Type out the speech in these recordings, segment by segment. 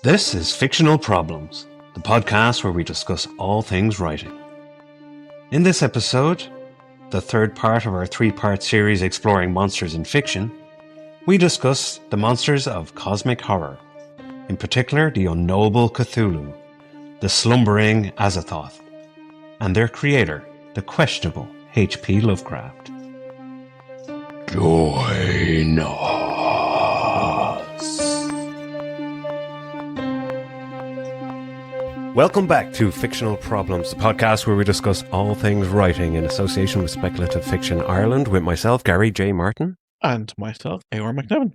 This is Fictional Problems, the podcast where we discuss all things writing. In this episode, the third part of our three-part series exploring monsters in fiction, we discuss the monsters of cosmic horror, in particular the unknowable Cthulhu, the slumbering Azathoth, and their creator, the questionable H.P. Lovecraft. Join us. Welcome back to Fictional Problems, the podcast where we discuss all things writing in association with Speculative Fiction Ireland, with myself, Gary J. Martin. And myself, A.R. McNevin.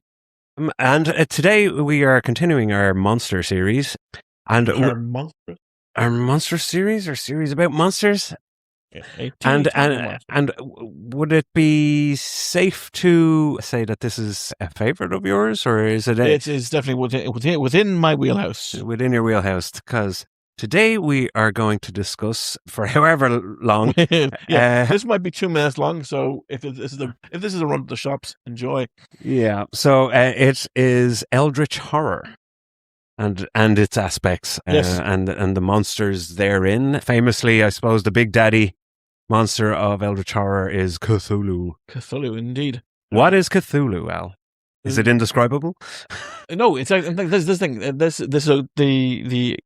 And today we are continuing our monster series. And our monster series, or series about monsters. Yeah, and would it be safe to say that this is a favourite of yours, or is it? It is definitely within my wheelhouse. Within your wheelhouse, because today we are going to discuss for however long. This might be 2 minutes long, so if this is a run to the shops, enjoy. Yeah, so it is eldritch horror. And its aspects, yes. and the monsters therein. Famously, I suppose the big daddy monster of eldritch horror is Cthulhu. Cthulhu, indeed. What is Cthulhu, Al? Is it indescribable? No, it's like this thing. This is the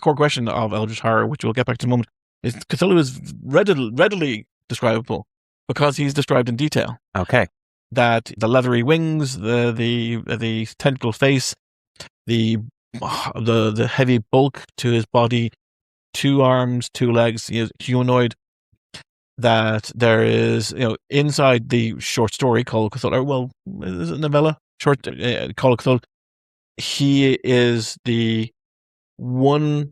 core question of eldritch horror, which we'll get back to in a moment. Is Cthulhu is readily describable because he's described in detail. Okay, that the leathery wings, the tentacle face. The heavy bulk to his body, 2 arms, 2 legs, he is humanoid. That there is, inside the short story called Cthulhu, well, is it novella? Short called Cthulhu. He is the one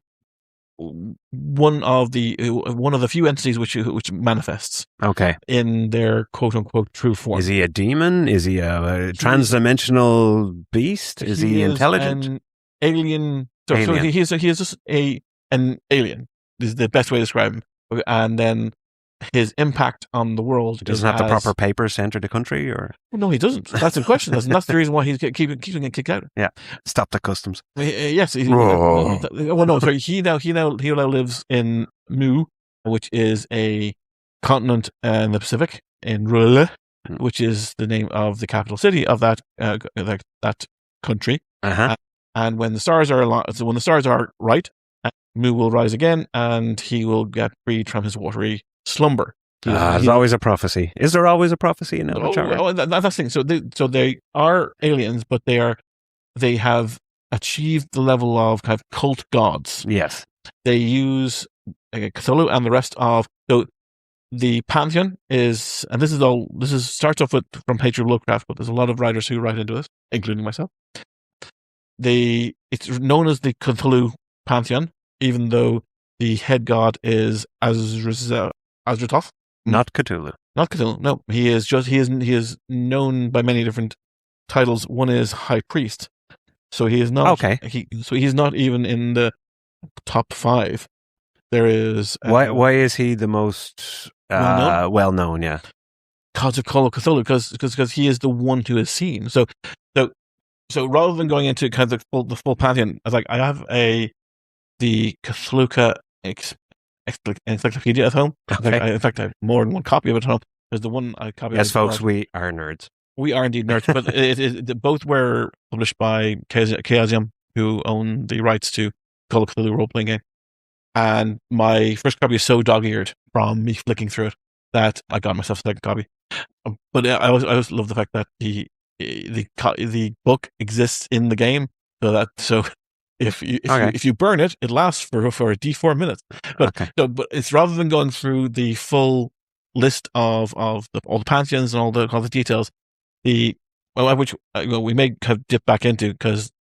of the few entities which manifests. Okay. In their quote unquote true form. Is he a demon? Is he a transdimensional beast? Is he intelligent? An alien. So he is just an alien. This is the best way to describe him. And then his impact on the world. He doesn't have the proper papers to enter the country, or no, he doesn't. That's the question. That's the reason why he's keeping getting kicked out. Yeah, stop the customs. Yes. No. Sorry. He now lives in Mu, which is a continent in the Pacific, in Rule, which is the name of the capital city of that country. Uh-huh. And when the stars are right, Mu will rise again, and he will get freed from his watery slumber. There's always a prophecy. Is there always a prophecy in eldritch horror? That's the thing. So they are aliens, but they have achieved the level of kind of cult gods. Yes. They use Cthulhu and the rest of the pantheon is, and this starts off from H.P. Lovecraft, but there's a lot of writers who write into it, including myself. It's known as the Cthulhu pantheon, even though the head god is Azathoth. Not Cthulhu. Not Cthulhu. No, he is known by many different titles. One is High Priest, so he is not. Okay. He's not even in the top 5. There is why is he the most well known? Yeah, because of Call of Cthulhu, because he is the one who is seen. So rather than going into kind of the full pantheon, I was like, I have the Cthulhu encyclopedia at home. Okay. In fact, I have more than one copy of it at home. There's the one I copy. Yes, folks, we are nerds. We are indeed nerds, but both were published by Chaosium, who own the rights to Call of Cthulhu role-playing game. And my first copy is so dog-eared from me flicking through it that I got myself a second copy. But I always love the fact that the book exists in the game, so if you burn it, it lasts for a D4 minutes. But it's rather than going through the full list of all the pantheons and all the details, which we may have dip back into because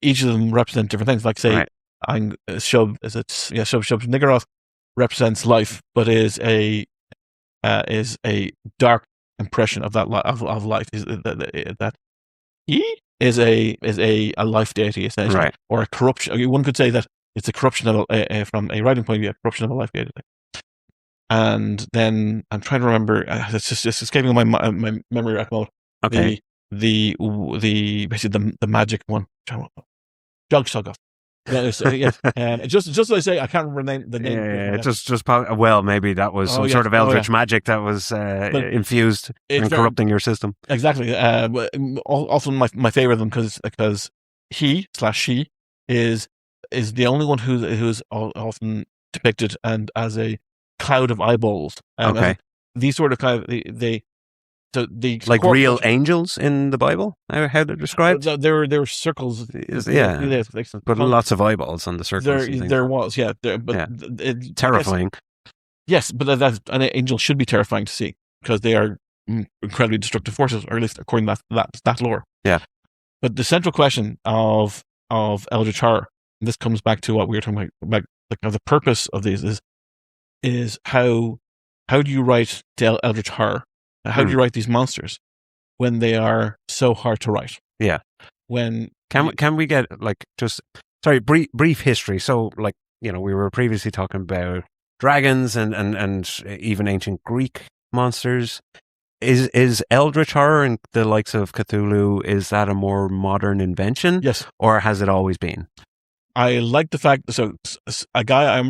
each of them represent different things. Like say, Shub Niggurath represents life, but is a dark impression of that of life. That he is a life deity essentially, right. Or a corruption. One could say that it's a corruption of from a writing point of view, a corruption of a life deity. And then I'm trying to remember. It's just escaping my memory at the moment. Okay. The basically the magic one. Jogsagoth. Yes, just as I say, I can't remember the name. Yeah, well, maybe that was some sort of eldritch magic that was infused and corrupting your system. Exactly. Also, my favorite of them because he/she is the only one who's often depicted and as a cloud of eyeballs. Okay. These sort of kind of like real angels in the Bible, how they're described. There were circles. But lots of eyeballs on the circles. There was, terrifying. Yes, but an angel should be terrifying to see because they are incredibly destructive forces, or at least according to that lore. Yeah. But the central question of eldritch horror, and this comes back to what we were talking about the purpose of these is how do you write eldritch horror? How do you write these monsters when they are so hard to write? Yeah. Can we get brief history? So we were previously talking about dragons and even ancient Greek monsters. Is eldritch horror and the likes of Cthulhu, is that a more modern invention? Yes. Or has it always been? I like the fact a guy I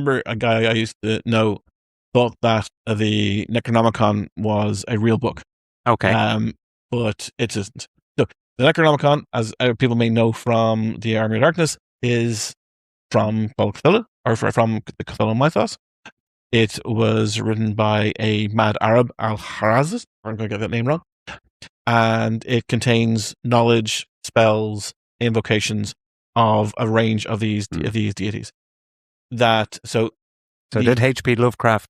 used to know thought that the Necronomicon was a real book. Okay. But it isn't. So the Necronomicon, as people may know from the Army of Darkness, is from Cthulhu, or from the Cthulhu mythos. It was written by a mad Arab, Al-Harazis, I'm going to get that name wrong, and it contains knowledge, spells, invocations of a range of these deities. So did H.P. Lovecraft,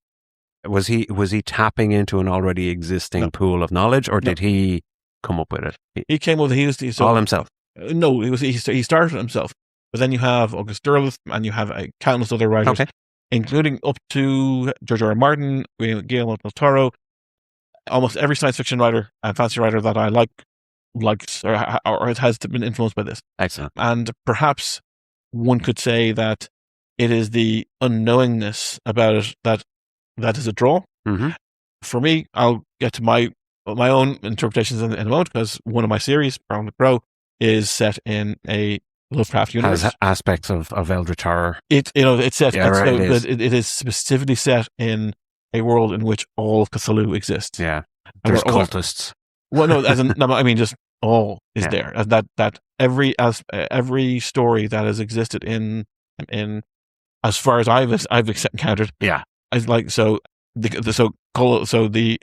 was he tapping into an already existing pool of knowledge, or did he come up with it? He came up with all himself. No, he started himself. But then you have August Derleth, and you have countless other writers, including up to George R. R. Martin, Guillermo del Toro. Almost every science fiction writer and fantasy writer that I likes or has been influenced by this. Excellent. And perhaps one could say that it is the unknowingness about it that is a draw. Mm-hmm. For me, I'll get to my own interpretations in a moment, because one of my series, Brown the Crow, is set in a Lovecraft universe. Has aspects of eldritch horror. It's set. It is specifically set in a world in which all of Cthulhu exists. Yeah, there's cultists. Well, no, I mean just all is there. That every story that has existed in as far as I've encountered. Yeah, the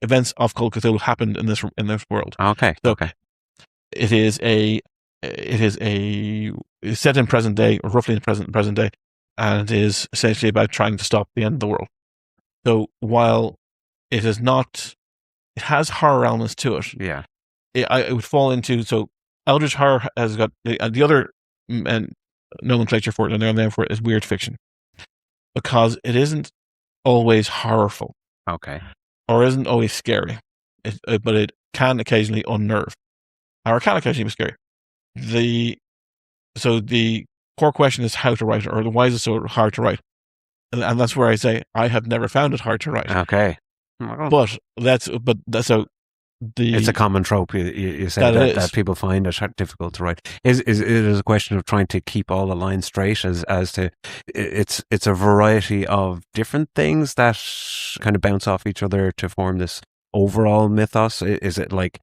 events of Call of Cthulhu happened in this world. Okay. So it's set in present day, or roughly in present day, and it is essentially about trying to stop the end of the world. So while it is not, it has horror elements to it. Yeah, it would fall into, so eldritch horror has got the other nomenclature for it, and their name for it is weird fiction, because it isn't always horrorful. Okay. Or isn't always scary, but it can occasionally unnerve, or it can occasionally be scary. So the core question is how to write it, or why is it so hard to write? And that's where I say I have never found it hard to write. Okay. It's a common trope. You say that people find it difficult to write. It is a question of trying to keep all the lines straight as to it's a variety of different things that kind of bounce off each other to form this overall mythos. Is it like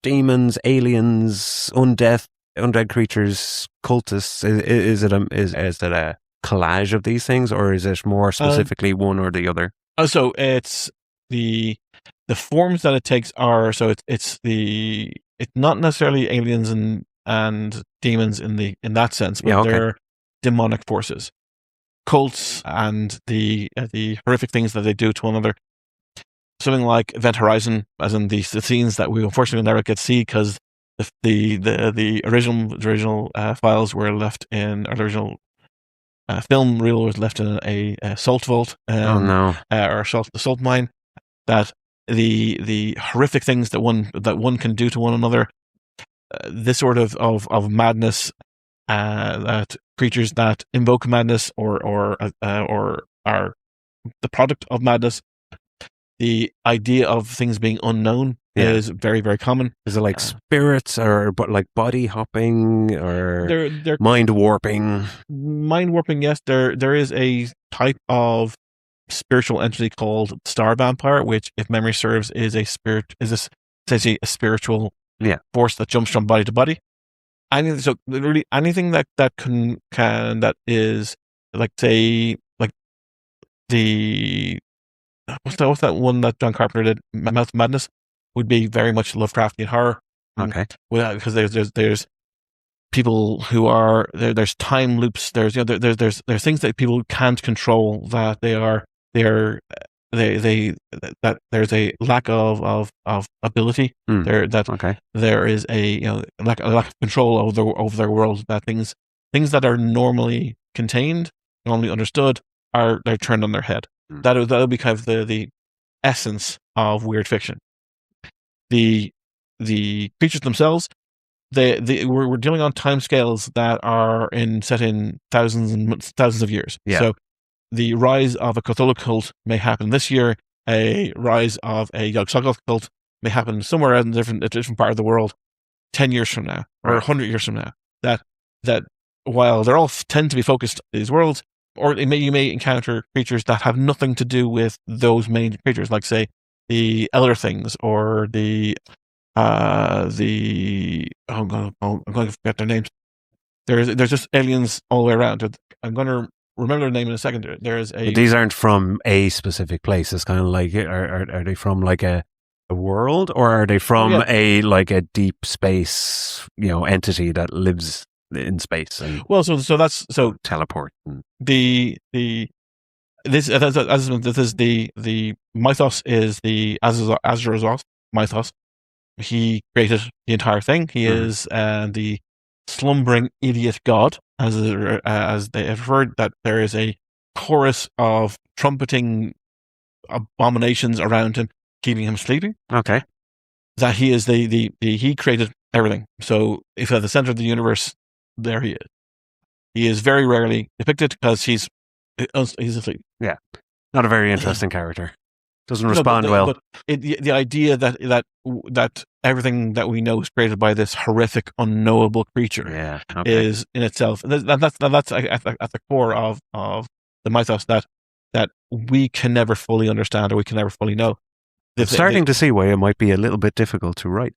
demons, aliens, undead creatures, cultists? Is it a collage of these things, or is it more specifically one or the other? So it's the forms that it takes are, so it's not necessarily aliens and demons in that sense, but they're demonic forces, cults, and the horrific things that they do to one another. Something like Event Horizon, as in the scenes that we unfortunately never get to see, because the original files were left in, or the original film reel was left in a salt vault. Or the salt mine. That the horrific things that one can do to one another, this sort of madness, that creatures that invoke madness or are the product of madness, the idea of things being unknown, is very, very common. Is it like spirits or like body hopping or They're mind warping? Mind warping, yes. There is a type of spiritual entity called star vampire, which, if memory serves, is essentially a spiritual force that jumps from body to body. So really anything that can that is like, say, like the what's that one that John Carpenter did, Mouth of Madness, would be very much Lovecraftian horror. Okay. Because there's people who are there's time loops, there's things that people can't control, that that there's a lack of ability there, that there is a lack of control over their world, that things that are normally contained, normally understood, they're turned on their head. That'll be kind of the essence of weird fiction. The creatures themselves, we're dealing on timescales that are set in thousands and thousands of years. Yeah. So the rise of a Cthulhu cult may happen this year. A rise of a Azathoth cult may happen somewhere in a different part of the world 10 years from now, or 100 years from now. That while they're all tend to be focused in these worlds, or you may encounter creatures that have nothing to do with those main creatures, like, say, the elder things, or I'm going to forget their names. There's just aliens all the way around. I'm going to remember their name in a second. But these aren't from a specific place. It's kind of like, are they from like a world, or are they from a deep space entity that lives in space? And teleport. The mythos is the Azathoth mythos. He created the entire thing. He is the slumbering idiot god, as they have heard, that there is a chorus of trumpeting abominations around him, keeping him sleeping. Okay. That he is he created everything. So if at the center of the universe, there he is. He is very rarely depicted because he's asleep. Yeah. Not a very interesting character. Doesn't respond well. But the idea that everything that we know is created by this horrific, unknowable creature is in itself, that's at the core of the mythos that we can never fully understand, or we can never fully know. I'm starting to see why it might be a little bit difficult to write.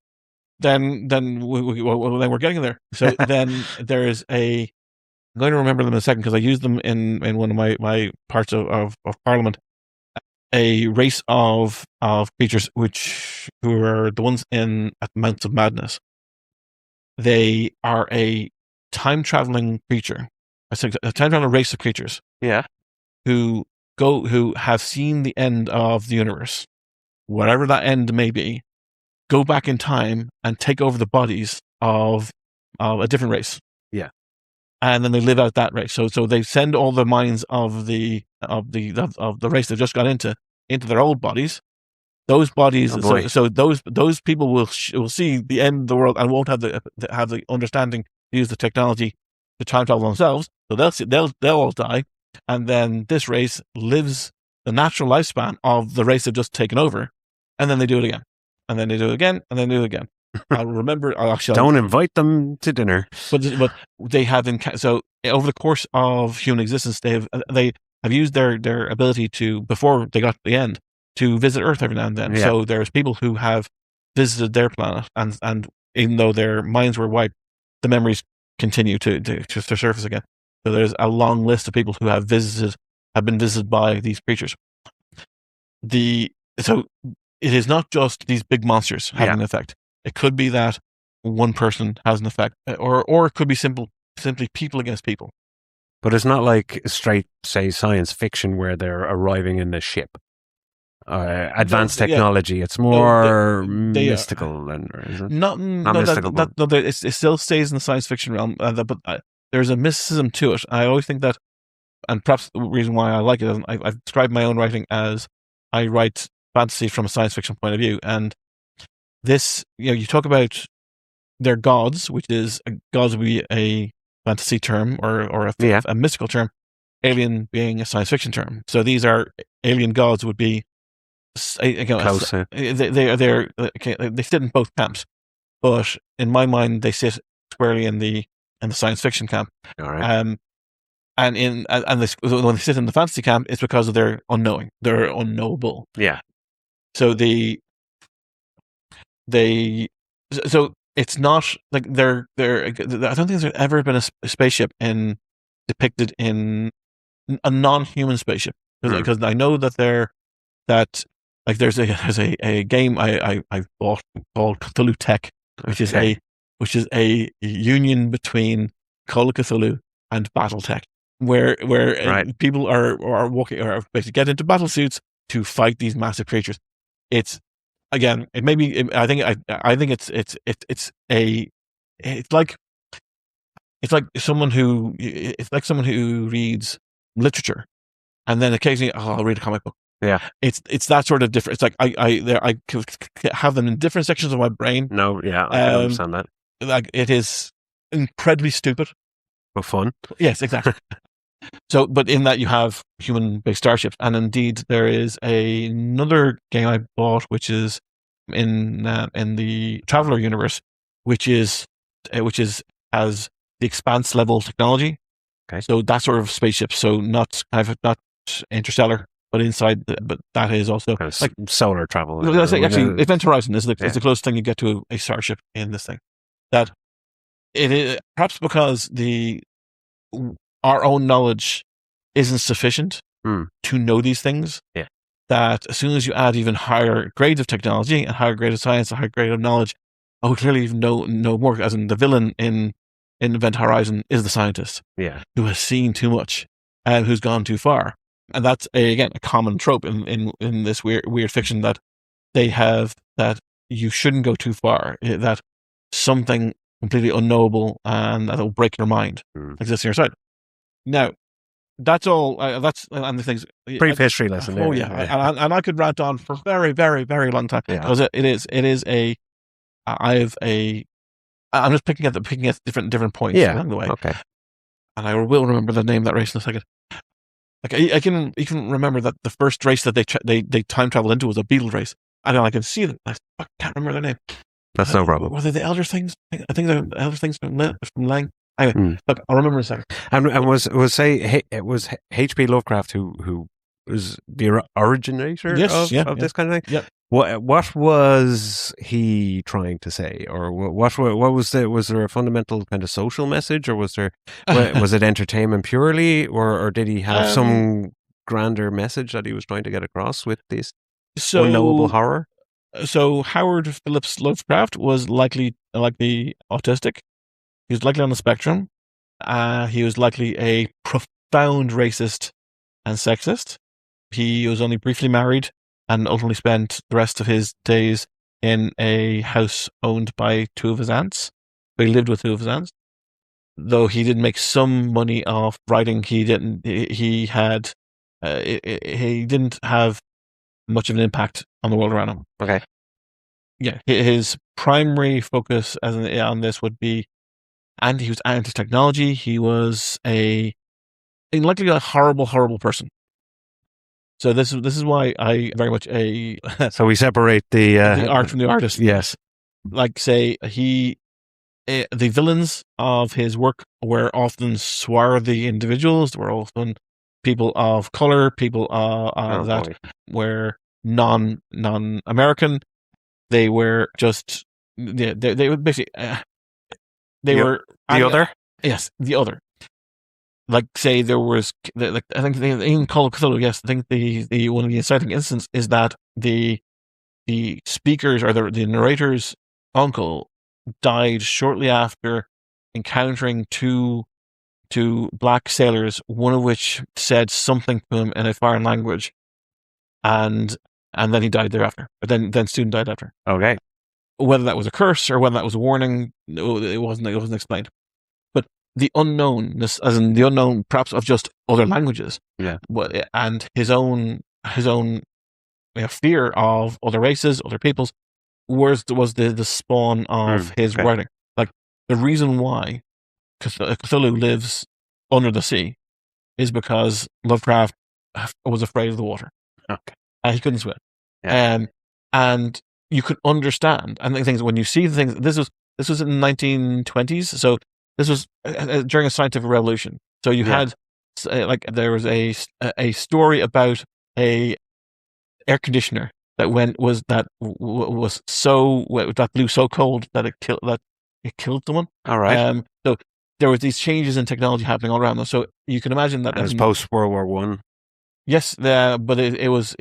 Then we're getting there. So then there is I'm going to remember them in a second, because I used them in one of my parts of Parliament. A race of creatures who are the ones at the Mouth of Madness. They are a time traveling creature. I think a time traveling race of creatures. Yeah. Who have seen the end of the universe, whatever that end may be, go back in time and take over the bodies of a different race. Yeah. And then they live out that race. So they send all the minds of the race they've just got into their old bodies. Those bodies, so those people will see the end of the world and won't have the understanding to use the technology to time travel themselves. So they'll all die, and then this race lives the natural lifespan of the race they've just taken over, and then they do it again, and then they do it again, and then they do it again. I'll remember. Don't invite them to dinner. But they have so over the course of human existence, they have used their ability to, before they got to the end, to visit Earth every now and then. Yeah. So there's people who have visited their planet, and even though their minds were wiped, the memories continue to surface again. So there's a long list of people who have been visited by these creatures. So it is not just these big monsters having an effect. It could be that one person has an effect, or it could be simply people against people. But it's not like straight, say, science fiction where they're arriving in the ship. Advanced technology. It's more mystical, is it? Not mystical. It still stays in the science fiction realm, but there's a mysticism to it. I always think that, and perhaps the reason why I like it is I've described my own writing as I write fantasy from a science fiction point of view, and this, you talk about their gods, which is gods would be a fantasy term or a mystical term, alien being a science fiction term. So these are alien gods would be Close. they sit in both camps, but in my mind they sit squarely in the science fiction camp. All right. And when they sit in the fantasy camp, it's because of their unknowing, they're unknowable. Yeah. So so it's not like they're. I don't think there's ever been a spaceship depicted in a non-human spaceship, because I know that there's a game I bought called Cthulhu Tech, which is a union between Call of Cthulhu and BattleTech, where people are walking or basically get into battle suits to fight these massive creatures. It's again, it may be. I think it's like someone who reads literature, and then occasionally I'll read a comic book. Yeah, it's that sort of different. It's like I have them in different sections of my brain. No, yeah, I can understand that. Like it is incredibly stupid, but fun. Yes, exactly. So, but in that you have human-based starships, and indeed there is another game I bought, which is in the Traveler universe, which has the Expanse level technology. Okay. So that sort of spaceship. So not interstellar, but inside. But that is also kind of like solar travel. Actually, Event Horizon is the closest thing you get to a starship in this thing. That it is perhaps because our own knowledge isn't sufficient to know these things. Yeah. That as soon as you add even higher grades of technology and higher grade of science, a higher grade of knowledge, clearly even know more. As in the villain in Event Horizon is the scientist, who has seen too much and who's gone too far. And that's again a common trope in this weird fiction that they have, that you shouldn't go too far. That something completely unknowable and that will break your mind exists on your side. Now, that's all. That's and the things. Brief history lesson. Oh yeah, and I could rant on for very, very, very long time because it is a. I'm just picking at different points along the way. Okay. And I will remember the name of that race in a second. Like I can remember that the first race that they time traveled into was a beetle race, and I can see them. I can't remember their name. That's no problem. Were they the Elder Things? I think they're the Elder Things from Lang. Anyway, look, I'll remember in a second. And it was H.P. Lovecraft who was the originator of this kind of thing. Yep. What was he trying to say, or what was there a fundamental kind of social message, or was it entertainment purely, or did he have some grander message that he was trying to get across with this unknowable horror? So Howard Phillips Lovecraft was likely autistic. He was likely on the spectrum. He was likely a profound racist and sexist. He was only briefly married and ultimately spent the rest of his days in a house owned by two of his aunts. He lived with two of his aunts. Though he did make some money off writing, he didn't. He didn't have much of an impact on the world around him. Okay. Yeah, his primary focus on this would be, and he was anti-technology. He was likely a horrible, horrible person. So this is why I very much So we separate the art from the artist. Yes. Like say the villains of his work were often swarthy individuals. They were often people of color, people that were non-American. They were just they were basically they were the other. Yes, the other. Like say there was, like I think in Call of Cthulhu. Yes, I think the one of the inciting incidents is that the speakers or the narrator's uncle died shortly after encountering two black sailors, one of which said something to him in a foreign language, and then he died thereafter. But then student died after. Okay. Whether that was a curse or whether that was a warning, it wasn't explained. But the unknownness, as in the unknown, perhaps of just other languages, and his own fear of other races, other peoples, was the spawn of his writing. Like the reason why Cthulhu lives under the sea is because Lovecraft was afraid of the water. Okay. He couldn't swim. And you could understand. And the things when you see the things, this was in the 1920s, so this was during a scientific revolution. So you had there was a story about a air conditioner that blew so cold that it killed someone. All right. So there was these changes in technology happening all around them. So you can imagine that it was post World War One. Yes, but it was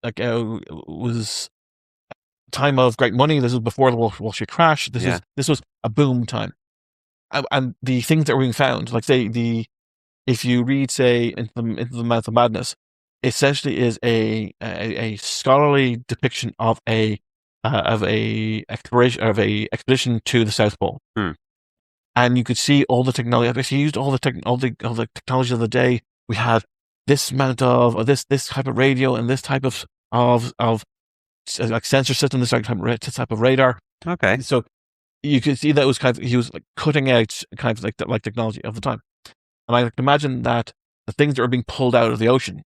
like it was time of great money. This was before the Wall Street crash. This was a boom time, and the things that were being found, like say if you read say into the Mouth of Madness, essentially is a scholarly depiction of a expedition to the South Pole, and you could see all the technology. They used all the technology of the day. We had this amount of this type of radio and this type of like sensor system, this type of radar. Okay, so you could see that it was he was like cutting edge kind of like technology of the time. And I can imagine that the things that are being pulled out of the ocean,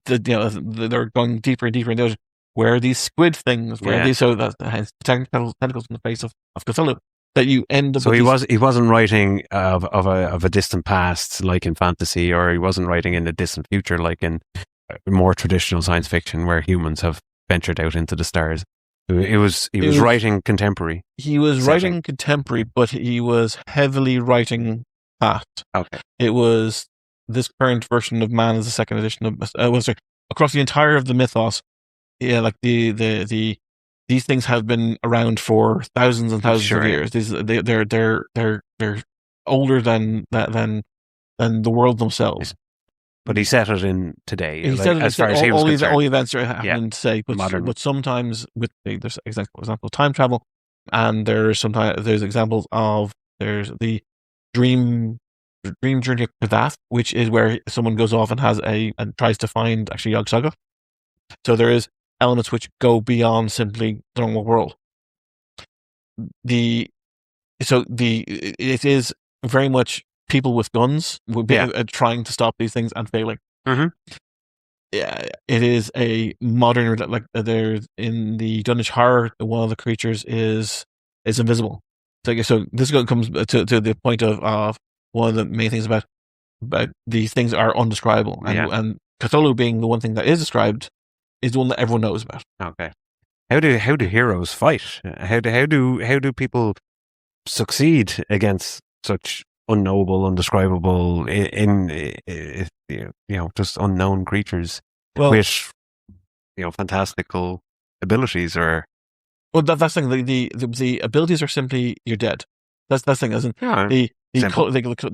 they're going deeper and deeper in the ocean. Where are these squid things? Where are these? So that hence tentacles in the face of Cthulhu. That you end up. So he wasn't writing of a distant past like in fantasy, or he wasn't writing in a distant future like in more traditional science fiction where humans have ventured out into the stars. He was writing contemporary. He was writing contemporary, but he was heavily writing past. Okay. It was this current version of Man is the second edition of across the entire of the mythos. Yeah, like these things have been around for thousands and thousands of years. They're older than the world themselves. Yeah. But he set it in today. He said as far as he was concerned. All the events are happening today, but sometimes there's example of time travel, and there's examples of there's the dream journey of Azathoth, which is where someone goes off and tries to find actually Yog-Sothoth. So there is elements which go beyond simply the normal world. It is very much people with guns trying to stop these things and failing. Mm-hmm. Yeah, it is a modern, like there's in the Dunwich horror, one of the creatures is invisible. So this comes to the point of one of the main things about these things are undescribable, and Cthulhu being the one thing that is described is the one that everyone knows about. Okay. How do heroes fight? How do people succeed against such unknowable, undescribable, just unknown creatures with fantastical abilities? Or that's the thing. The abilities are simply you're dead. That's the thing, isn't the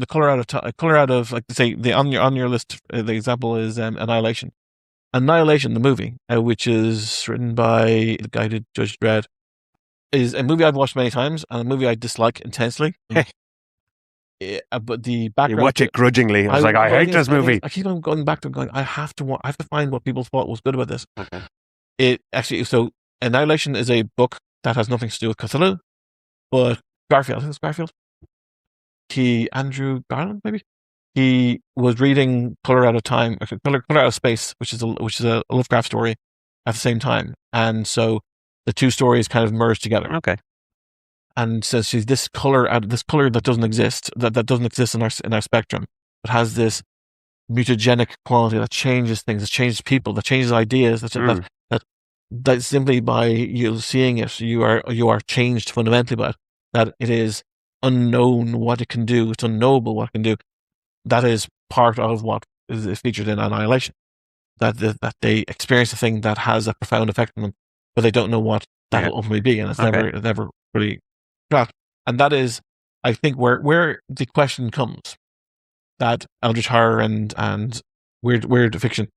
color out of like say on your list. The example is Annihilation. Annihilation, the movie, which is written by the guy who did Judge Dredd, is a movie I've watched many times and a movie I dislike intensely. But the background, you watch it grudgingly. I hate this movie. I keep on going back to going. I have to find what people thought was good about this. Okay. It actually Annihilation is a book that has nothing to do with Cthulhu, but Garfield. I think it's Garfield. Andrew Garland, maybe. He was reading Color Out of Time, Color Out of Space, which is a Lovecraft story, at the same time, and so the two stories kind of merged together. Okay. And says this color that doesn't exist, that doesn't exist in our spectrum, but has this mutagenic quality that changes things, that changes people, that changes ideas, that simply by you seeing it, you are changed fundamentally by it. That it is unknown what it can do, it's unknowable what it can do. That is part of what is featured in Annihilation. That they experience a thing that has a profound effect on them, but they don't know what that will ultimately be, and it's never really cracked. And that is, I think, where the question comes that eldritch horror and weird fiction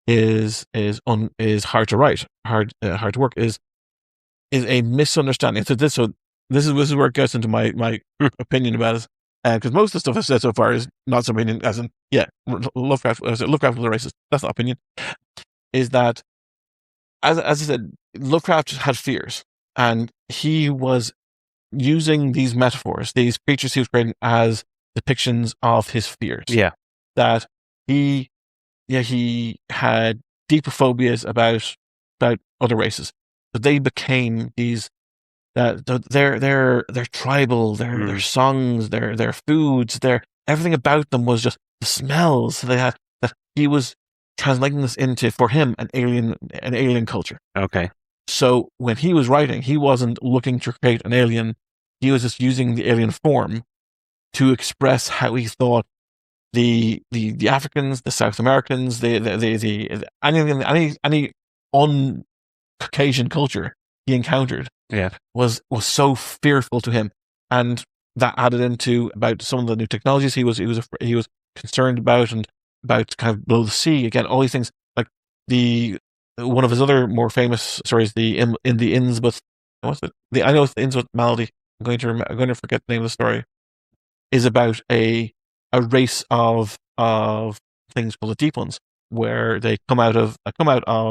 is hard to write, hard to work, is a misunderstanding. So this is where it gets into my opinion about it. Because most of the stuff I've said so far is not so opinion, as in, Lovecraft was a racist. That's not opinion. Is that, as I said, Lovecraft had fears, and he was using these metaphors, these creatures he was creating as depictions of his fears. Yeah. That he had deeper phobias about other races. But they became these. Their tribal, their songs, their foods, everything about them was just the smells they had. That he was translating this into, for him, an alien culture. Okay. So when he was writing, he wasn't looking to create an alien. He was just using the alien form to express how he thought the Africans, the South Americans, any un-Caucasian culture he encountered was so fearful to him, and that added into about some of the new technologies he was concerned about, and about kind of below the sea again, all these things. Like one of his other more famous stories, in the Innsmouth, what's it? I know it's the Innsmouth malady. I'm going to forget the name of the story. Is about a race of things called the Deep Ones, where they come out of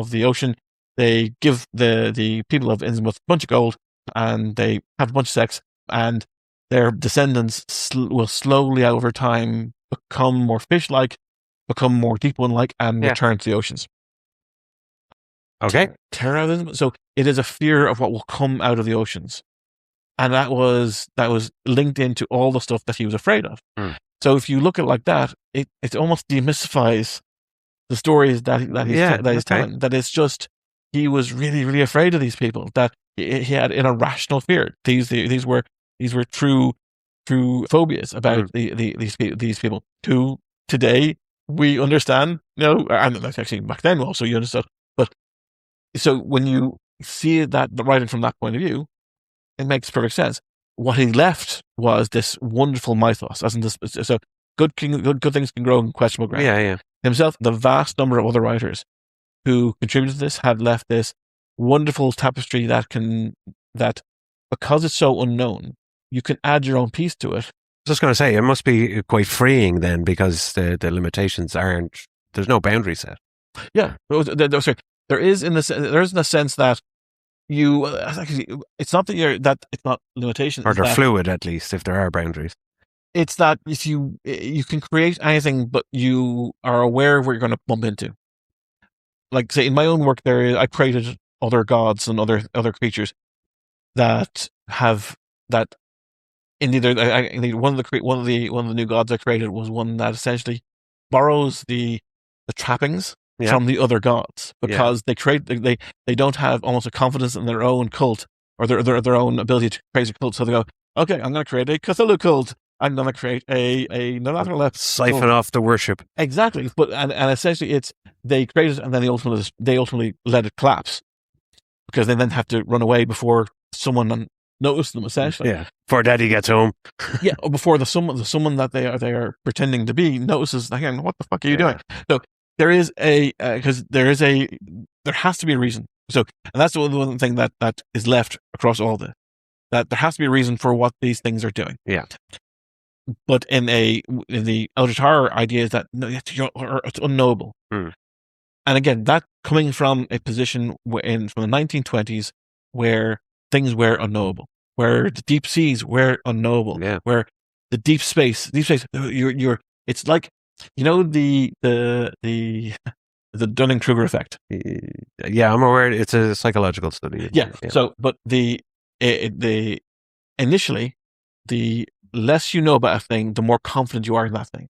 the ocean. They give the people of Innsmouth a bunch of gold, and they have a bunch of sex, and their descendants will slowly over time become more fish-like, become more Deep One-like, and return to the oceans. Okay. Terror out of Innsmouth. So it is a fear of what will come out of the oceans, and that was linked into all the stuff that he was afraid of. So if you look at it like that, it almost demystifies the stories that he's telling. That it's just, he was really, really afraid of these people. That he had an irrational fear. These were true phobias about these people. Who today we understand, and actually back then also you understood. But so when you see that writing from that point of view, it makes perfect sense. What he left was this wonderful mythos, as in this. So good things can grow in questionable ground. Yeah. Himself, the vast number of other writers who contributed to this have left this wonderful tapestry that because it's so unknown, you can add your own piece to it. I was just going to say, it must be quite freeing then, because the limitations there's no boundary set. Yeah, there is in a sense that it's not that it's not limitations, or they're fluid, at least, if there are boundaries. It's that if you can create anything, but you are aware of what you're going to bump into. Like, say, in my own work, I created other gods and other creatures that have that. Indeed, one of the new gods I created was one that essentially borrows the trappings from the other gods, because they don't have almost a confidence in their own cult, or their own ability to create a cult. So they go, okay, I'm going to create a Cthulhu cult. I'm going to create a siphon cult off the worship. Exactly, but and essentially they create it, and then they ultimately let it collapse, because they then have to run away before someone notice them, essentially. Yeah, before Daddy gets home. Yeah, or before the someone that they are pretending to be notices. Again, what the fuck are you doing? So there is because there has to be a reason. So, and that's the one thing that is left across all this. That there has to be a reason for what these things are doing. Yeah. But in the eldritch horror idea is that it's unknowable. And again, that coming from a position from the 1920s where things were unknowable, where the deep seas were unknowable, where the deep space, it's like, the Dunning-Kruger effect. Yeah, I'm aware. It's a psychological study. Yeah. So, but initially, the less you know about a thing, the more confident you are in that thing.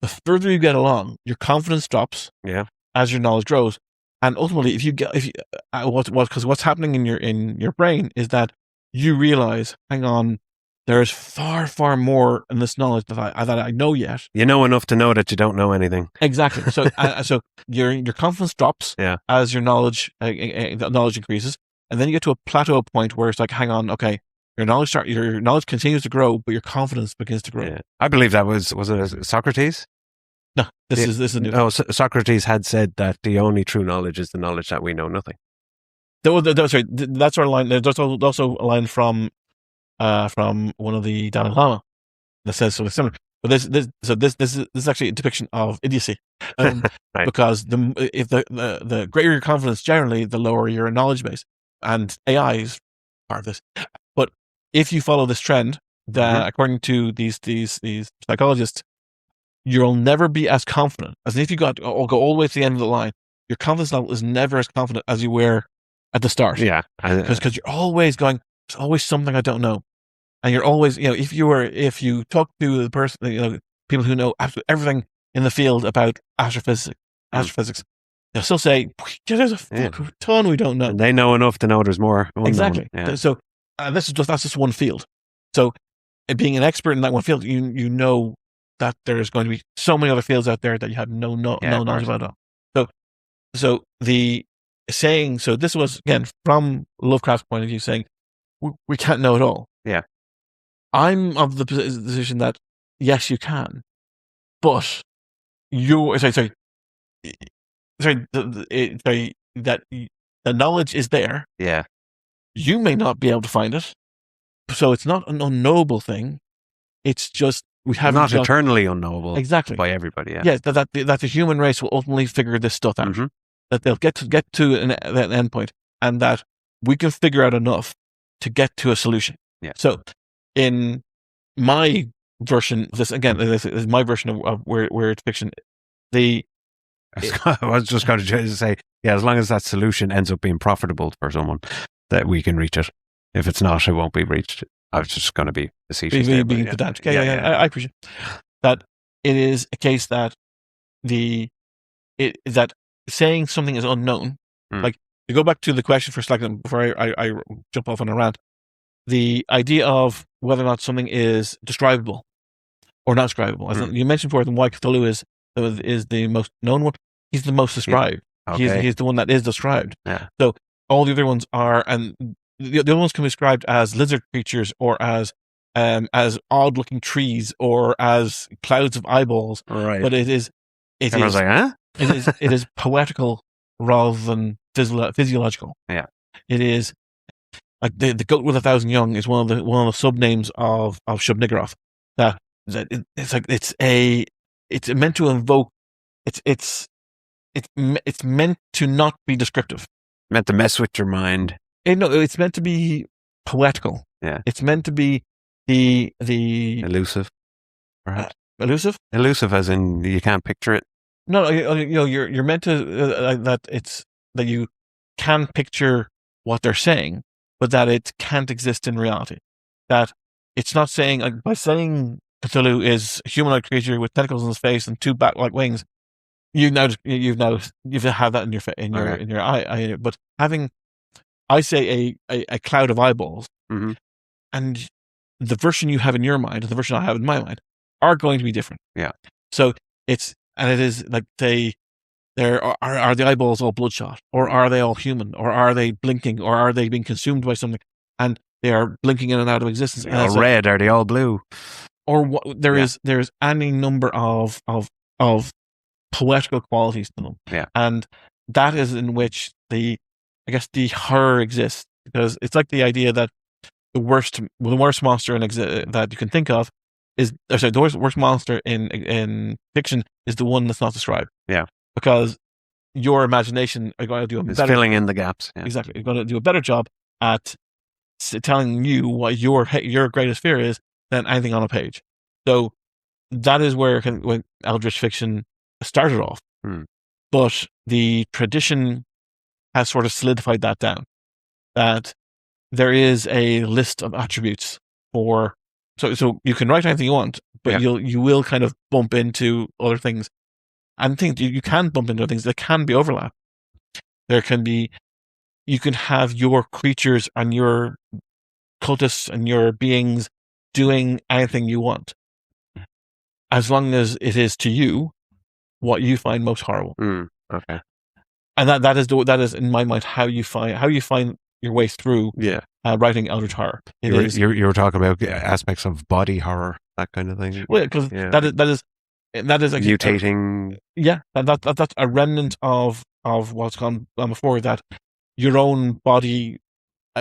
The further you get along, your confidence drops. Yeah. As your knowledge grows, and ultimately, what's happening in your brain is that you realize, hang on, there's far more in this knowledge that I know yet. You know enough to know that you don't know anything. Exactly. So so your confidence drops as your knowledge increases, and then you get to a plateau point where it's like, hang on, okay, your knowledge continues to grow, but your confidence begins to grow. Yeah. I believe that was it Socrates? No, this is new. Oh, Socrates had said that the only true knowledge is the knowledge that we know nothing. Sorry, that's our line. There's also a line from one of the Dalai Lama that says something similar. But this is actually a depiction of idiocy, right. Because if the greater your confidence, generally, the lower your knowledge base, and AI is part of this. But if you follow this trend, that according to these psychologists, you'll never be as confident as if you go all the way to the end of the line. Your confidence level is never as confident as you were at the start. Yeah. Because you're always going, there's always something I don't know. And you're always, if you talk to the person, people who know absolutely everything in the field about astrophysics, they'll still say, there's a ton we don't know. And they know enough to know there's more unknown. Exactly. Yeah. So that's just one field. So being an expert in that one field, you know that there's going to be so many other fields out there that you have no knowledge about at all. So this was, again, from Lovecraft's point of view, saying we can't know it all. Yeah. I'm of the position that yes, you can, but that the knowledge is there. Yeah. You may not be able to find it, so it's not an unknowable thing. It's just we have not eternally unknowable. Exactly. By everybody. Yeah. Yes, that the human race will ultimately figure this stuff out. Mm-hmm. That they'll get to an endpoint, and that we can figure out enough to get to a solution. Yeah. So, in my version, this is my version of weird fiction. I was just going to say, as long as that solution ends up being profitable for someone, that we can reach it. If it's not, it won't be reached. I was just going to be facetious. Being pedantic. I appreciate that. It is a case that that saying something is unknown. Like, to go back to the question for a second before I jump off on a rant, the idea of whether or not something is describable or not describable. As you mentioned before, why Cthulhu is the most known one. He's the most described. Yeah. Okay. He's the one that is described. Yeah. So all the other ones are, and the other ones can be described as lizard creatures or as odd-looking trees or as clouds of eyeballs. Right. But it is like, huh? it is poetical rather than physiological. Yeah. It is like the goat with 1,000 young is one of the sub names of Shub-Niggurath. It's meant to invoke. It's meant to not be descriptive. Meant to mess with your mind. It's meant to be poetical. Yeah. It's meant to be the elusive, perhaps. Elusive. Elusive, as in you can't picture it. No, you're meant to that you can picture what they're saying, but that it can't exist in reality. That it's not saying, by saying Cthulhu is a humanoid creature with tentacles on his face and two bat-like wings, you've had that in your eye. But having, I say a cloud of eyeballs, and the version you have in your mind and the version I have in my mind are going to be different. Yeah. So it is like, say, are the eyeballs all bloodshot, or are they all human, or are they blinking, or are they being consumed by something and they are blinking in and out of existence? Are they all red? Are they all blue? Or there's any number of poetical qualities to them. Yeah. And that is in which the horror exists, because it's like the idea that the worst monster that you can think of the worst monster in fiction is the one that's not described. Yeah. Because your imagination are going to do filling in the gaps. Yeah. Exactly. You're going to do a better job at telling you what your greatest fear is than anything on a page. So that is where when eldritch fiction started off. But the tradition has sort of solidified that down. That there is a list of attributes for, so you can write anything you want, but you will kind of bump into other things. And things you can bump into things that can be overlap. You can have your creatures and your cultists and your beings doing anything you want, as long as it is to you what you find most horrible. Okay. And that is in my mind how you find your way through. Yeah. Writing eldritch horror. You were talking about aspects of body horror, that kind of thing. Well, because that is actually mutating. That's a remnant of what's gone before, that your own body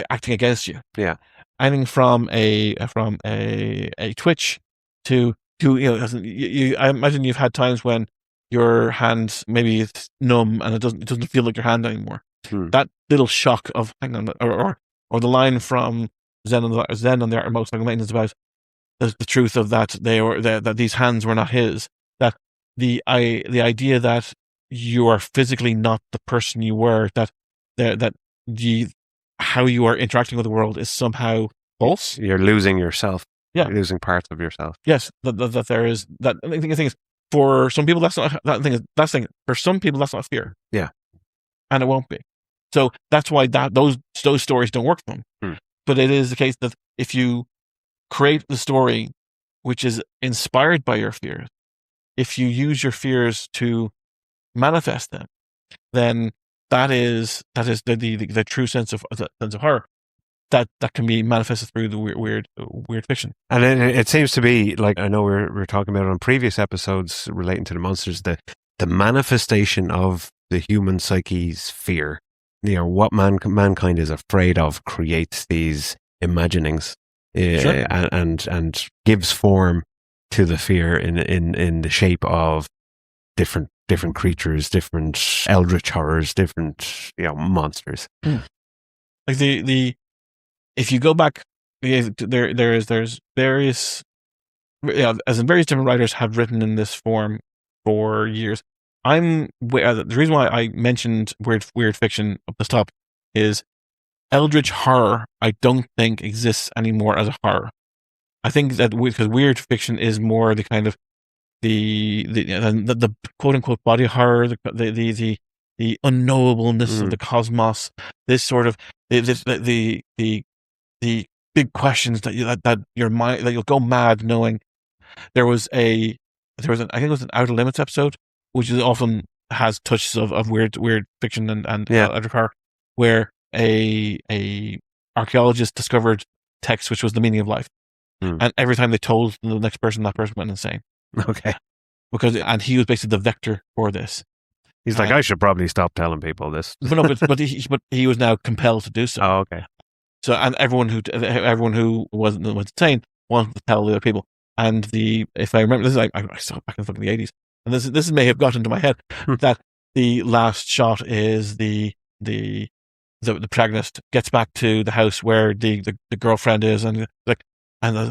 acting against you. Yeah. Anything from a twitch to I imagine you've had times when your hand, maybe it's numb and it doesn't feel like your hand anymore. That little shock of, hang on, or the line from Zen on the Art of Motorcycle Maintenance about the truth of that that these hands were not his. That the idea that you are physically not the person you were, that how you are interacting with the world is somehow false. You're losing yourself. Yeah. You're losing parts of yourself. Yes, that there is that. I think the thing is, for some people that's not that thing. For some people that's not fear. Yeah, and it won't be. So that's why those stories don't work for them. But it is the case that if you create the story which is inspired by your fears, if you use your fears to manifest them, then that is the true sense of horror that can be manifested through the weird fiction. And it seems to be like, I know we're talking about it on previous episodes relating to the monsters, the manifestation of the human psyche's fear. What mankind is afraid of creates these imaginings, Sure. and gives form to the fear in the shape of different creatures, different eldritch horrors, different monsters. Like if you go back, there's various, as in various different writers have written in this form for years. The reason why I mentioned weird fiction up the top is eldritch horror. I don't think exists anymore as a horror. I think that because weird fiction is more the kind of the quote unquote body horror, the unknowableness of the cosmos. This sort of the big questions that your mind, that you'll go mad knowing. There was I think it was an Outer Limits episode, which is often has touches of weird fiction and eldritch horror, where a archaeologist discovered text which was the meaning of life, and every time they told the next person, that person went insane. Okay, and he was basically the vector for this. He's like, I should probably stop telling people this. but he was now compelled to do so. Oh, okay. So, and everyone who was insane wanted to tell the other people. And if I remember, this is I saw it back in the fucking 80s, and this may have got into my head that the last shot is the protagonist gets back to the house where the girlfriend is, and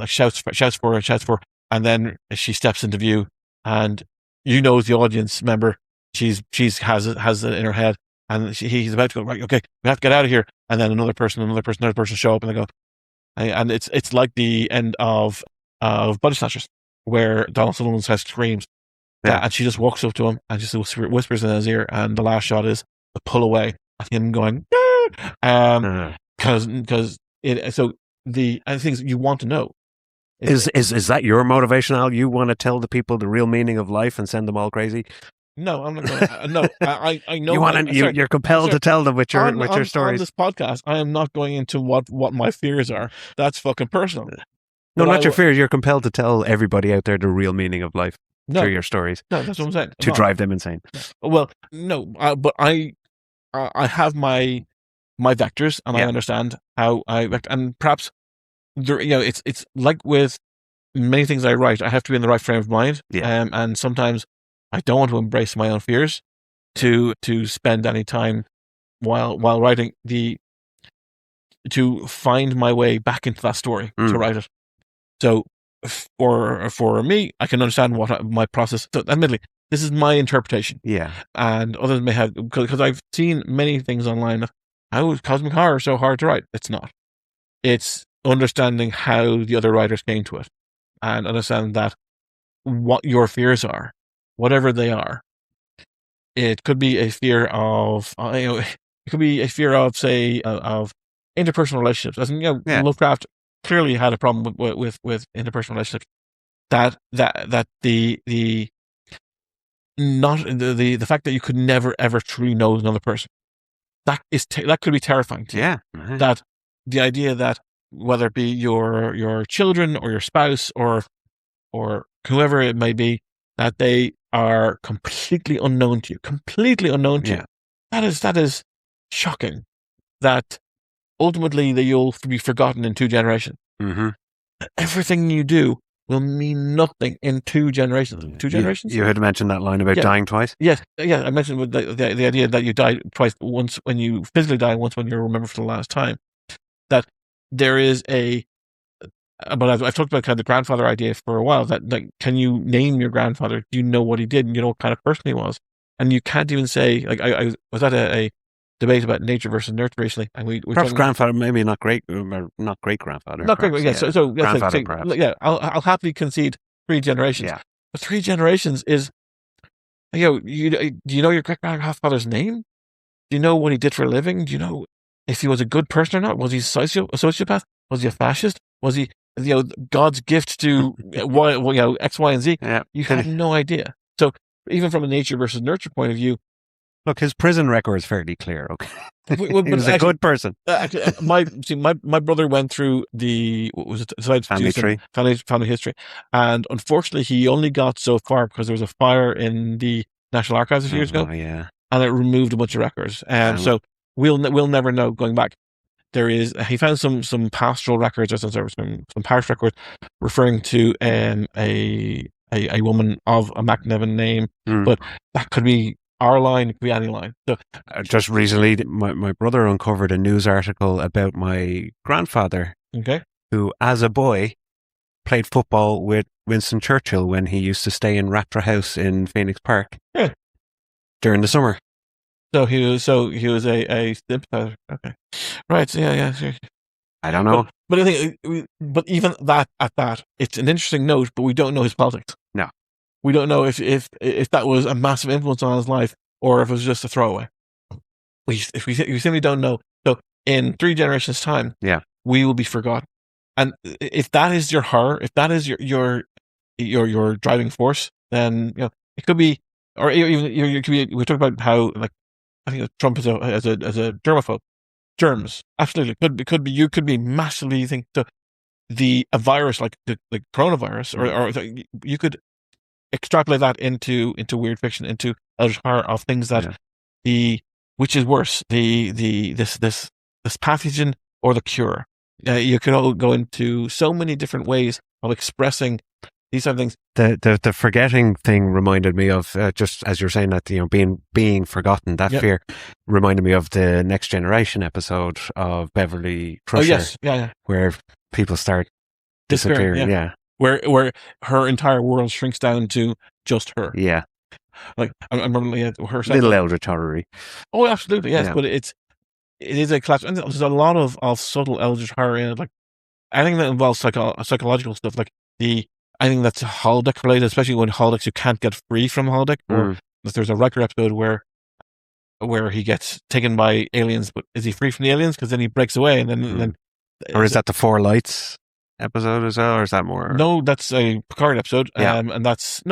shouts for her, and then she steps into view, and as the audience member, she's has it in her head, and he's about to go, right, okay, we have to get out of here, and then another person show up, and they go, and it's like the end of Body Snatchers, where Donald Sutherland's house screams, and she just walks up to him and just whispers in his ear, and the last shot is the pull away at him going, because the things you want to know. Is that your motivation, Al? You want to tell the people the real meaning of life and send them all crazy? No, I'm not going to. No, I know. You're compelled to tell them with your stories. On this podcast, I am not going into what my fears are. That's fucking personal. No, not your fears. You're compelled to tell everybody out there the real meaning of life through your stories. No, that's what I'm saying. To drive them insane. Well, no, but I have my vectors, and I understand how and perhaps there, it's like with many things I write, I have to be in the right frame of mind. And sometimes I don't want to embrace my own fears to spend any time while writing to find my way back into that story to write it. So for me, I can understand what my process. So admittedly, this is my interpretation. Yeah, and others may have, because I've seen many things online of how is cosmic horror so hard to write. It's not. It's understanding how the other writers came to it, and understand that what your fears are, whatever they are. It could be a fear of, it could be a fear of, say, of interpersonal relationships. As in, Lovecraft clearly had a problem with interpersonal relationships. That the fact that you could never ever truly know another person, that could be terrifying to you. Yeah. That the idea that whether it be your children or your spouse or whoever it may be, that they are completely unknown to you. That is shocking. That ultimately that you'll be forgotten in 2 generations. Mm-hmm. Everything you do will mean nothing in 2 generations. 2 generations? You had mentioned that line about dying twice? Yes. Yeah, I mentioned with the idea that you die twice, once when you physically die, once when you're remembered for the last time. That there is but I've talked about kind of the grandfather idea for a while, that like, can you name your grandfather? Do you know what he did? And you know what kind of person he was? And you can't even say, like, I was at a debate about nature versus nurture recently, and we're perhaps talking, grandfather, maybe not great grandfather. not great, Perhaps, yeah. So grandfather, perhaps. yeah, I'll happily concede 3 generations. Yeah. But 3 generations is, do you know your great grandfather's name? Do you know what he did for a living? Do you know if he was a good person or not? Was he a sociopath? Was he a fascist? Was he, God's gift to X, Y, and Z? Yeah. You have no idea. So even from a nature versus nurture point of view, Look, his prison record is fairly clear. Okay, he but was a good person. my brother went through the, what was it? Family tree. Family history, and unfortunately, he only got so far because there was a fire in the National Archives a few years ago, Yeah. and it removed a bunch of records. So we'll never know going back. He found some pastoral records or some parish records referring to a woman of a McNevin name, but that could be our line, it could be any line. So just recently, my brother uncovered a news article about my grandfather, who, as a boy, played football with Winston Churchill when he used to stay in Raptor House in Phoenix Park during the summer. So he was a sympathizer. Okay, right. So yeah, sure. I don't know, but I think, but even that it's an interesting note, but we don't know his politics. No, we don't know if that was a massive influence on his life or if it was just a throwaway. We simply don't know. So in 3 generations' time, we will be forgotten. And if that is your horror, if that is your driving force, then it could be, or even you could be. We talk about how, like, I think Trump is as a germaphobe. Germs, absolutely, could be. You could be massively think a virus like the coronavirus, or you could extrapolate that into weird fiction, into eldritch horror of things that which is worse, this pathogen or the cure. You could all go into so many different ways of expressing these sort of things. The forgetting thing reminded me of, just as you're saying that, being forgotten. That fear reminded me of the Next Generation episode of Beverly Crusher. Oh yes, where people start disappearing. Yeah. Where her entire world shrinks down to just her. Yeah. Like I remember her little eldritch horror. Oh, absolutely, yes. But it is a class, and there's a lot of subtle eldritch horror in it. Like anything that involves psychological stuff, like anything that's holodeck related, especially when holodecks you can't get free from holodeck, or there's a Riker episode where he gets taken by aliens, but is he free from the aliens? Because then he breaks away, and then or is that the Four Lights episode as well, or is that more? No, that's a Picard episode, and that's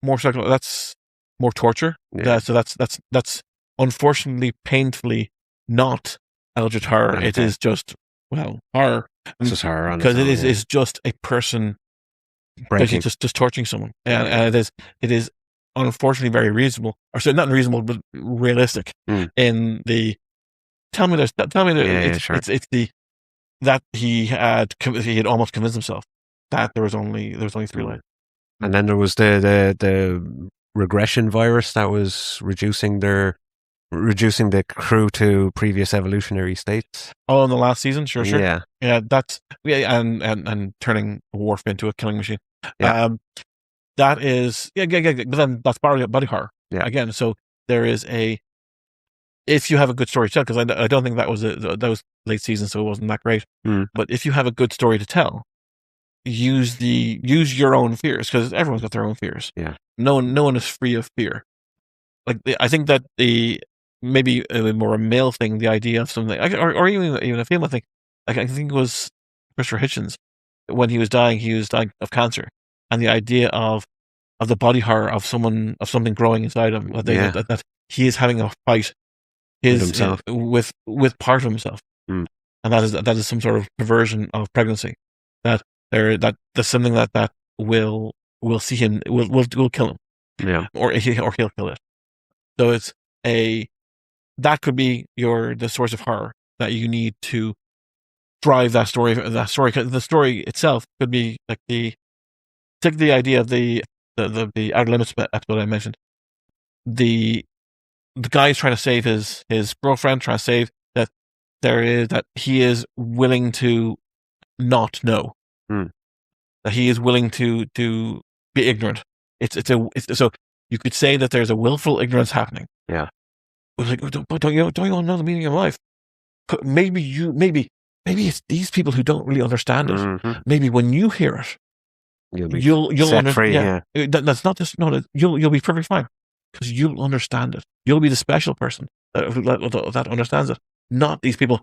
more psychological. That's more torture. Yeah. So that's unfortunately painfully not eldritch horror. Okay. It is just horror. It's just horror because it is just a person basically just torturing someone, and it is unfortunately very reasonable, or so not reasonable, but realistic. In the tell me it's the that he had almost convinced himself that there was only 3 lights. And then there was the regression virus that was reducing the crew to previous evolutionary states. Oh, in the last season, sure. Yeah, that's and turning a Worf into a killing machine. Yeah. That is but then that's body horror. Yeah. Again, so there is if you have a good story to tell, because I don't think that was late season, so it wasn't that great. But if you have a good story to tell, use your own fears, because everyone's got their own fears. Yeah. No one is free of fear. Like I think that maybe more a male thing, the idea of something, or even a female thing. Like I think it was Christopher Hitchens, when he was dying of cancer, and the idea of the body horror of something growing inside him, that he is having a fight with part of himself, and that is some sort of perversion of pregnancy. That's something that will see him, will kill him, or he'll kill it. So it's that could be the source of horror that you need to drive that story. The story itself could be like take the idea of the Outer Limits episode I mentioned. The guy's trying to save his girlfriend, trying to save that he is willing to not know, that he is willing to be ignorant. So you could say that there's a willful ignorance happening. Yeah. was like, don't you want to know the meaning of life? Maybe it's these people who don't really understand it. Mm-hmm. Maybe when you hear it, you'll set free. Yeah. That's not just you'll be perfectly fine because you'll understand it. You'll be the special person that understands it. Not these people.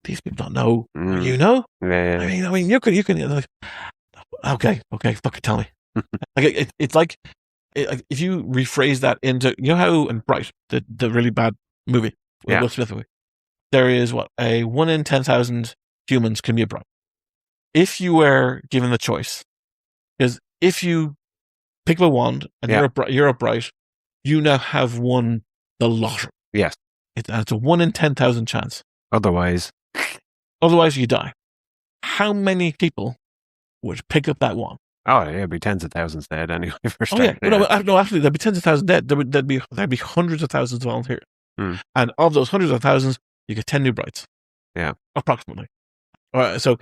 These people don't know. You know. Yeah. I mean, you can. Like, okay, fucking tell me. Like it's like if you rephrase that into how in Bright, the really bad movie with Will Smith movie, there is a 1 in 10,000 humans can be a Bright. If you were given the choice, because if you pick up a wand and you're a Bright, you now have won the lottery. Yes, it's a 1 in 10,000 chance. Otherwise you die. How many people would pick up that wand? Oh, yeah, it'd be tens of thousands dead anyway. No, actually, there'd be tens of thousands dead. There'd be hundreds of thousands of volunteers, and of those hundreds of thousands, you get 10 new Brights. Yeah, approximately. So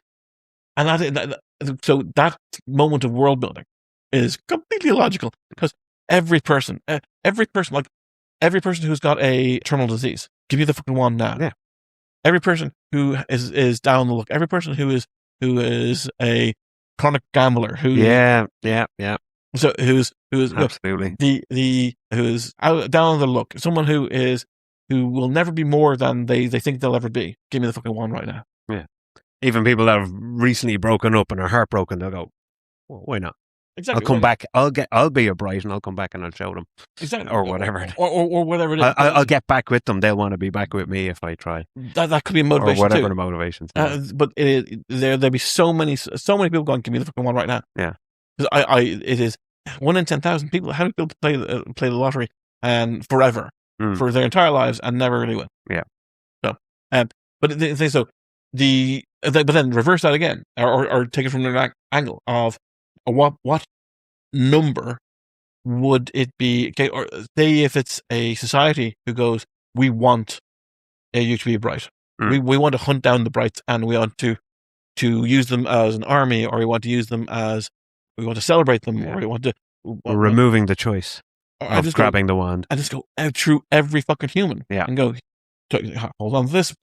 that moment of world building is completely illogical because every person who's got a terminal disease, give you the fucking wand now. Yeah. Every person who is down the look, every person who is a chronic gambler, so who's absolutely who's out down the look, someone who will never be more than they think they'll ever be. Give me the fucking wand right now. Yeah. Even people that have recently broken up and are heartbroken, they'll go, well, why not? Exactly. I'll come back. I'll be a Bright and I'll come back and I'll show them. Exactly. Or whatever. Or whatever it is. I'll get back with them. They'll want to be back with me if I try. That could be a motivation or whatever too. The motivations. But there'll be so many people going, give me the fucking one right now. Yeah. It is 1 in 10,000 people. How many people play the lottery and forever for their entire lives and never really win? Yeah. So, but then reverse that again, or take it from the angle of what number would it be? Okay, or say if it's a society who goes, we want you to be Bright. We want to hunt down the Brights and we want to use them as an army, or we want to use them as we want to celebrate them, or we want to removing the choice of grabbing the wand. I just go out through every fucking human and go, hold on to this.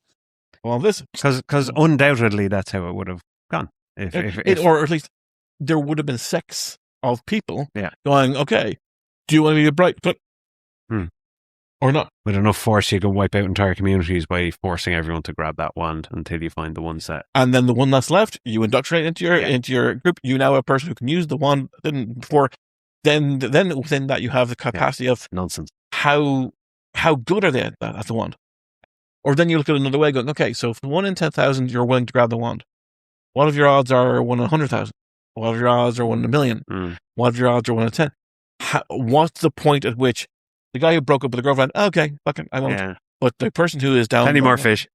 Because undoubtedly that's how it would have gone. Or at least there would have been sects of people going, okay, do you want to be a Bright? Or not? With enough force, you can wipe out entire communities by forcing everyone to grab that wand until you find the one set. And then the one that's left, you indoctrinate into your group. You now have a person who can use the wand. Then within that, you have the capacity of nonsense. How good are they at the wand? Or then you look at it another way, going, okay, so if 1 in 10,000 you're willing to grab the wand, what if your odds are 1 in 100,000? What if your odds are 1 in a million? What if your odds are 1 in 10? What's the point at which the guy who broke up with the girlfriend, okay, fucking, I won't. Yeah. But the person who is down, any more fish?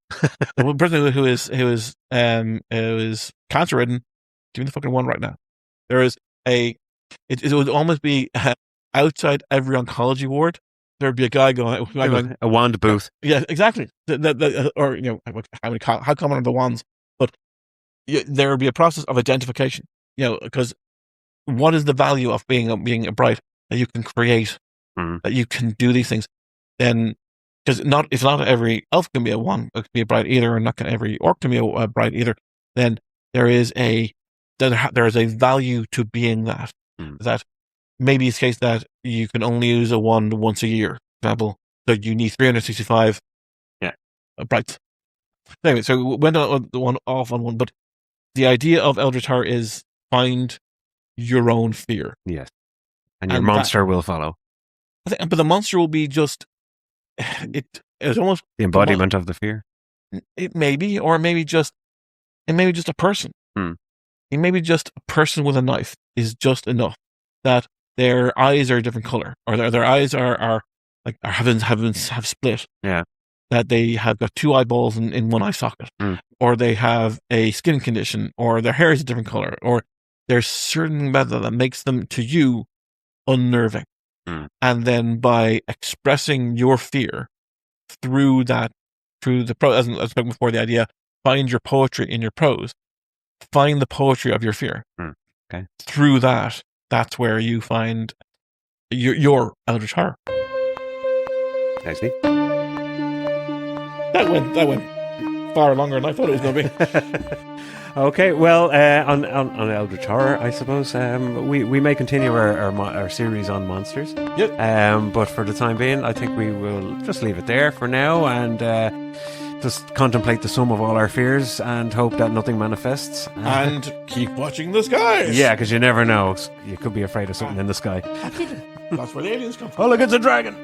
The person who is cancer ridden, give me the fucking one right now. There is it would almost be outside every oncology ward. There'd be a guy going a wand booth. Yeah, exactly. Or how common are the wands? But there would be a process of identification. Because what is the value of being a Bright that you can create? That you can do these things, then because if not every elf can be a wand, it can be a Bright either, and not every orc can be a Bright either. Then there is a value to being that. That maybe it's the case that you can only use a wand once a year, for example. So you need 365 Brights. Anyway, so we went off on one, but the idea of Eldritch Horror is find your own fear. Yes, and your monster will follow. But the monster will be just it's almost the embodiment of the fear. It may be, or maybe just a person. It may be just a person with a knife is just enough that their eyes are a different color, or their eyes have split. Yeah, that they have got 2 eyeballs in one eye socket, or they have a skin condition, or their hair is a different color, or there's certain method that makes them to you unnerving. And then by expressing your fear through the prose, as I spoke before, the idea, find your poetry in your prose, find the poetry of your fear. Okay. Through that's where you find your Eldritch Horror. I see. That went far longer than I thought it was going to be. Okay, well, on Eldritch Horror, I suppose, we may continue our series on monsters. Yep. But for the time being, I think we will just leave it there for now and just contemplate the sum of all our fears and hope that nothing manifests. And keep watching the skies. Yeah, because you never know. You could be afraid of something in the sky. That's where the aliens come from. Oh, look, it's a dragon!